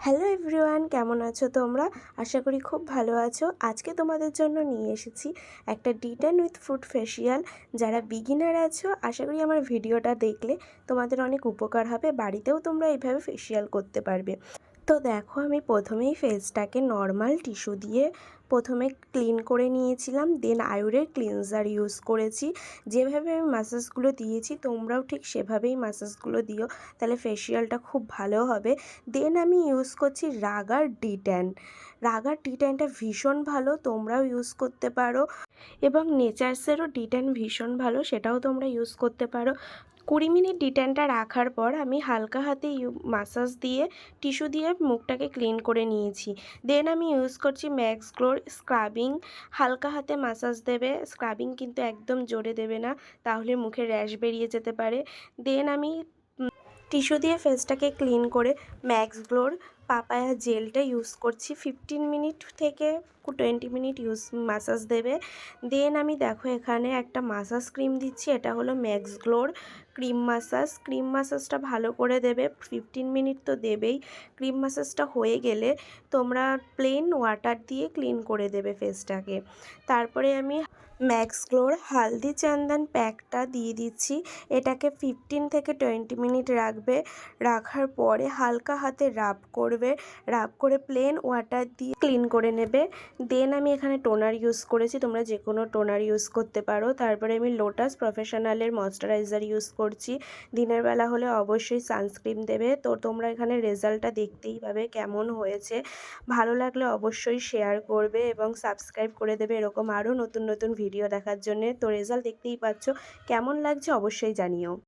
Hello everyone, কেমন আছো তোমরা? আশা করি খুব ভালো আছো। আজকে তোমাদের জন্য নিয়ে এসেছি একটা ডিটেন উইথ ফুট ফেসিয়াল। যারা বিগিনার আছো, আশা করি আমার ভিডিওটা দেখলে তোমাদের অনেক উপকার হবে। বাড়িতেও তোমরা এইভাবে ফেসিয়াল করতে পারবে। তো দেখো, আমি প্রথমেই ফেসটাকে নর্মাল টিস্যু দিয়ে প্রথমে ক্লিন করে নিয়েছিলাম, দেন আয়ুরের ক্লিনজার ইউজ করেছি। যেভাবে আমি ম্যাসাজগুলো দিয়েছি তোমরাও ঠিক সেভাবেই ম্যাসাজগুলো দিও, তাহলে ফেসিয়ালটা খুব ভালো হবে। দেন আমি ইউজ করছি রাগার ডিট্যান। রাগার ডিট্যানটা ভীষণ ভালো, তোমরাও ইউজ করতে পারো। এবং নেচার্সেরও ডিট্যান ভীষণ ভালো, সেটাও তোমরা ইউজ করতে পারো। 20 মিনিট ডিট্যানটা রাখার পর আমি হালকা হাতে মাসাজ দিয়ে টিস্যু দিয়ে মুখটাকে ক্লিন করে নিয়েছি। দেন আমি ইউজ করছি ম্যাক্স গ্লোর স্ক্রাবিং। হালকা হাতে মাসাজ দেবে, স্ক্রাবিং কিন্তু একদম জোরে দেবে না, তাহলে মুখে র্যাশ বেরিয়ে যেতে পারে। দেন আমি টিস্যু দিয়ে ফেসটাকে ক্লিন করে ম্যাক্স গ্লোর পাপায়া জেলটা ইউজ করছি। 15 মিনিট থেকে 20 মিনিট মাসাজ দেবে। দেন আমি দেখো এখানে একটা মাসাজ ক্রিম দিচ্ছি, এটা হলো ম্যাক্স গ্লোর ক্রিম মাসাজ। ক্রিম মাসাজটা ভালো করে দেবে, 15 মিনিট তো দেবেই। ক্রিম মাসাজটা হয়ে গেলে তোমরা প্লেন ওয়াটার দিয়ে ক্লিন করে দেবে ফেসটাকে। তারপরে আমি ম্যাক্স গ্লোর হালদি চন্দন প্যাকটা দিয়ে দিচ্ছি। এটাকে 15 থেকে 20 মিনিট রাখবে। রাখার পরে হালকা হাতে রাব করবে, রাব করে প্লেন ওয়াটার দিয়ে ক্লিন করে নেবে। দেন আমি এখানে টোনার ইউজ করেছি, তোমরা যে কোনো টোনার ইউজ করতে পারো। তারপরে আমি লোটাস প্রফেশনালের ময়শ্চারাইজার ইউজ করছি। দিনের বেলা হলে অবশ্যই সানস্ক্রিন দেবে। তো তোমরা এখানে রেজাল্টটা দেখতেই পাবে কেমন হয়েছে। ভালো লাগলে অবশ্যই শেয়ার করবে এবং সাবস্ক্রাইব করে দেবে এরকম আরও নতুন নতুন ভিডিও দেখার জন্যে। তো রেজাল্ট দেখতেই পাচ্ছ, কেমন লাগছে অবশ্যই জানিও।